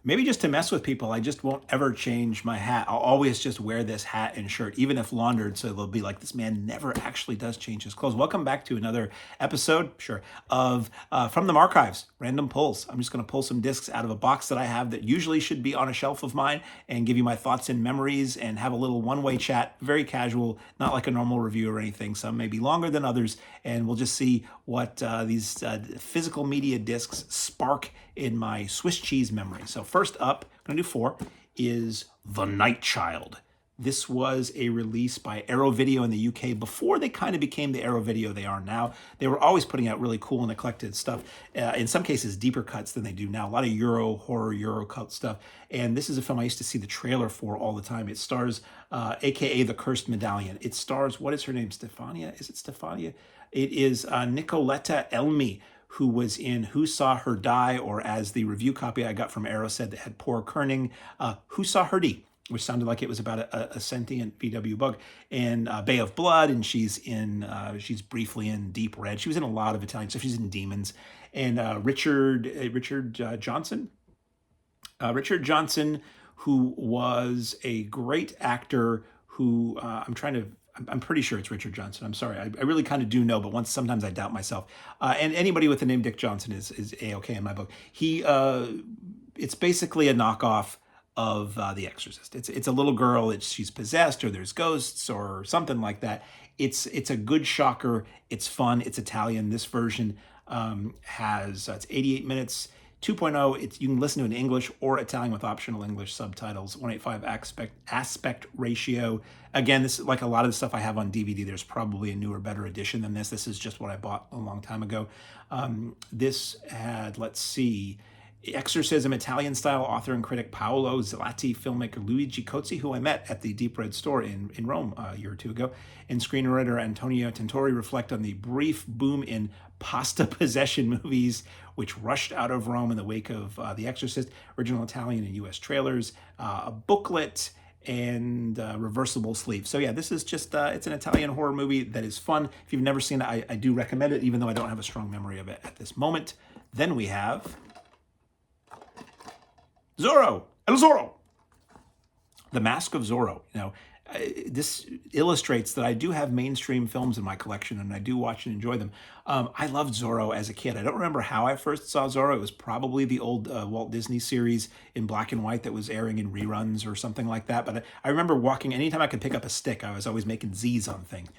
Maybe just to mess with people, I just won't ever change my hat. I'll always just wear this hat and shirt, even if laundered. So they'll be like, this man never actually does change his clothes. Welcome back to another episode, sure, of From the Markives, random pulls. I'm just going to pull some discs out of a box that I have that usually should be on a shelf of mine and give you my thoughts and memories and have a little one-way chat, very casual, not like a normal review or anything. Some may be longer than others, and we'll just see what these physical media discs spark in my Swiss cheese memory. So first up, I'm going to do 4, is The Night Child. This was a release by Arrow Video in the UK before they kind of became the Arrow Video they are now. They were always putting out really cool and eclectic stuff. In some cases, deeper cuts than they do now. A lot of Euro horror, Euro cult stuff. And this is a film I used to see the trailer for all the time. It stars, AKA The Cursed Medallion. It stars, what is her name? Stefania? Is it Stefania? It is Nicoletta Elmi, who was in Who Saw Her Die, or as the review copy I got from Arrow said that had poor kerning, Who Saw Her Die, which sounded like it was about a sentient VW bug, and Bay of Blood, and she's briefly in Deep Red. She was in a lot of Italian stuff. She's in Demons. And Richard Johnson, who was a great actor who I'm pretty sure it's Richard Johnson. I'm sorry. I really kind of do know, but sometimes I doubt myself. And anybody with the name Dick Johnson is A-okay in my book. It's basically a knockoff of The Exorcist. It's a little girl. She's possessed, or there's ghosts, or something like that. It's a good shocker. It's fun. It's Italian. This version it's 88 minutes. 2.0, you can listen to it in English or Italian with optional English subtitles, 1:85 aspect ratio. Again, this is like a lot of the stuff I have on DVD. There's probably a newer, better edition than this. This is just what I bought a long time ago. This had, let's see, Exorcism, Italian-style author and critic Paolo Zilati, filmmaker Luigi Cozzi, who I met at the Deep Red store in Rome a year or two ago, and screenwriter Antonio Tintori reflect on the brief boom in pasta possession movies, which rushed out of Rome in the wake of The Exorcist, original Italian and U.S. trailers, a booklet, and reversible sleeve. So yeah, this is just, it's an Italian horror movie that is fun. If you've never seen it, I do recommend it, even though I don't have a strong memory of it at this moment. Then we have Zorro, El Zorro, The Mask of Zorro. This illustrates that I do have mainstream films in my collection, and I do watch and enjoy them. I loved Zorro as a kid. I don't remember how I first saw Zorro. It was probably the old Walt Disney series in black and white that was airing in reruns or something like that. But I remember anytime I could pick up a stick, I was always making Z's on things.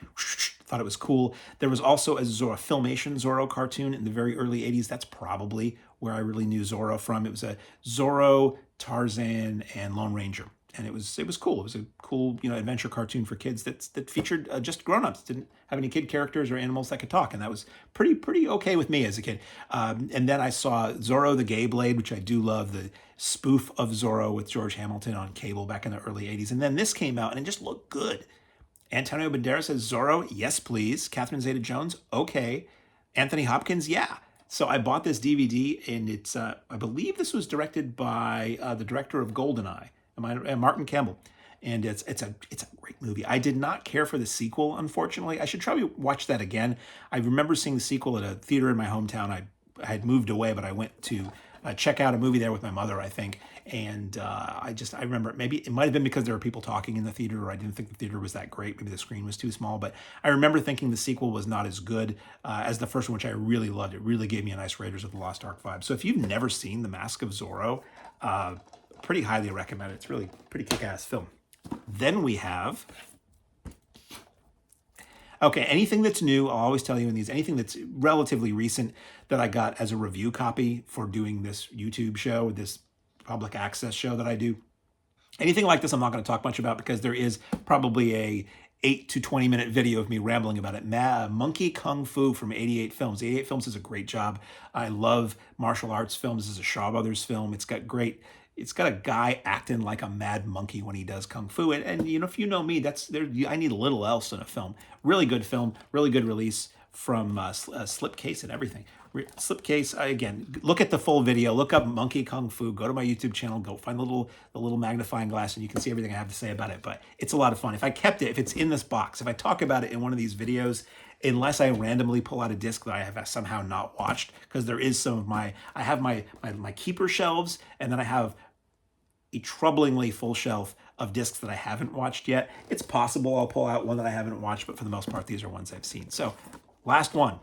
Thought it was cool. There was also a Filmation Zorro cartoon in the very early 80s. That's probably where I really knew Zorro from. It was a Zorro, Tarzan, and Lone Ranger. And it was cool. It was a cool, adventure cartoon for kids that featured just grown-ups. Didn't have any kid characters or animals that could talk, and that was pretty okay with me as a kid. And then I saw Zorro the Gay Blade, which I do love, the spoof of Zorro with George Hamilton on cable back in the early 80s. And then this came out, and it just looked good. Antonio Banderas as Zorro, yes please. Catherine Zeta-Jones, okay. Anthony Hopkins, yeah. So I bought this DVD, and it's I believe this was directed by the director of GoldenEye, Martin Campbell, and it's a great movie. I did not care for the sequel, unfortunately. I should probably watch that again. I remember seeing the sequel at a theater in my hometown. I had moved away, but I went to check out a movie there with my mother, I think. And I remember, maybe it might have been because there were people talking in the theater, or I didn't think the theater was that great. Maybe the screen was too small. But I remember thinking the sequel was not as good as the first one, which I really loved. It really gave me a nice Raiders of the Lost Ark vibe. So if you've never seen The Mask of Zorro, pretty highly recommend it. It's really pretty kick-ass film. Then we have, anything that's new, I'll always tell you in these, anything that's relatively recent that I got as a review copy for doing this YouTube show, this public access show that I do. Anything like this I'm not going to talk much about, because there is probably a 8 to 20 minute video of me rambling about it. Monkey Kung Fu from 88 Films. 88 Films does a great job. I love martial arts films. This is a Shaw Brothers film. It's got a guy acting like a mad monkey when he does kung fu. And if you know me, I need a little else in a film. Really good film, really good release from Slipcase and everything. Slipcase, again, look at the full video, look up Monkey Kung Fu, go to my YouTube channel, go find the little magnifying glass, and you can see everything I have to say about it. But it's a lot of fun. If it's in this box, if I talk about it in one of these videos, unless I randomly pull out a disc that I have somehow not watched, because there is I have my keeper shelves, and then I have a troublingly full shelf of discs that I haven't watched yet. It's possible I'll pull out one that I haven't watched, but for the most part, these are ones I've seen. So, last one.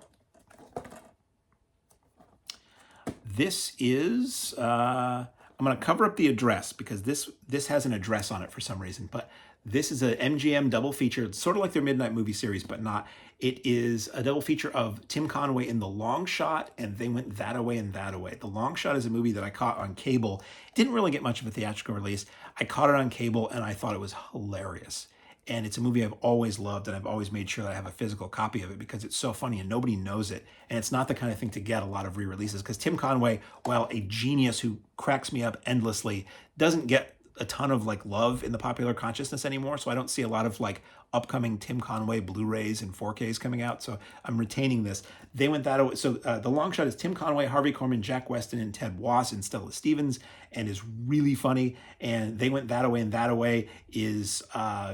This is, I'm going to cover up the address because this has an address on it for some reason, but this is a MGM double feature. It's sort of like their Midnight movie series, but not. It is a double feature of Tim Conway in The Long Shot and They Went That Away and That Away. The Long Shot is a movie that I caught on cable. It didn't really get much of a theatrical release. I caught it on cable and I thought it was hilarious. And it's a movie I've always loved, and I've always made sure that I have a physical copy of it because it's so funny and nobody knows it. And it's not the kind of thing to get a lot of re-releases because Tim Conway, while a genius who cracks me up endlessly, doesn't get a ton of like love in the popular consciousness anymore. So I don't see a lot of like upcoming Tim Conway Blu-rays and 4Ks coming out. So I'm retaining this. They Went That Away. So The Long Shot is Tim Conway, Harvey Korman, Jack Weston, and Ted Wass and Stella Stevens, and is really funny. And They Went That Away and That Away is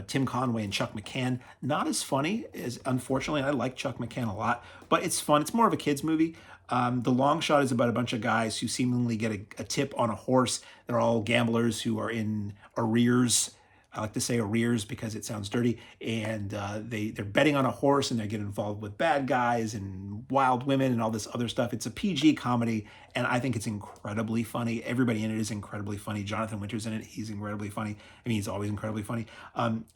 Tim Conway and Chuck McCann. Not as funny as, unfortunately, I like Chuck McCann a lot, but it's fun. It's more of a kid's movie. The Long Shot is about a bunch of guys who seemingly get a tip on a horse. They're all gamblers who are in arrears. I like to say arrears because it sounds dirty. And they're betting on a horse and they get involved with bad guys and wild women and all this other stuff. It's a PG comedy, and I think it's incredibly funny. Everybody in it is incredibly funny. Jonathan Winter's in it. He's incredibly funny. I mean, he's always incredibly funny.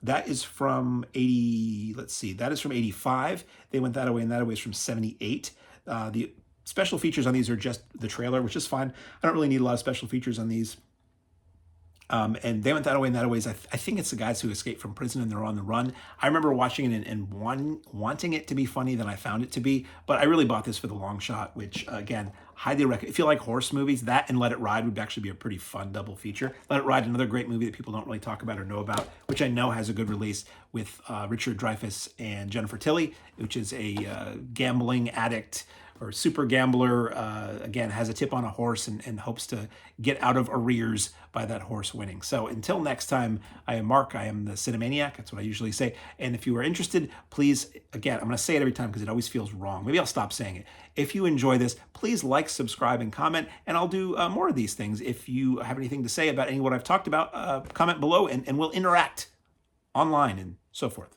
That is from 80, let's see, that is from 85. They Went That Away and That Away is from 78. The special features on these are just the trailer, which is fine. I don't really need a lot of special features on these. And They Went That Away and That Away is, I think it's the guys who escaped from prison and they're on the run. I remember watching it and wanting it to be funny than I found it to be, but I really bought this for The Long Shot, which again, highly recommend. If you like horse movies, that and Let It Ride would actually be a pretty fun double feature. Let It Ride, another great movie that people don't really talk about or know about, which I know has a good release with Richard Dreyfuss and Jennifer Tilly, which is a gambling addict or super gambler, again, has a tip on a horse and hopes to get out of arrears by that horse winning. So until next time, I am Mark. I am the Cinemaniac. That's what I usually say. And if you are interested, please, again, I'm going to say it every time because it always feels wrong. Maybe I'll stop saying it. If you enjoy this, please like, subscribe, and comment, and I'll do more of these things. If you have anything to say about any of what I've talked about, comment below, and we'll interact online and so forth.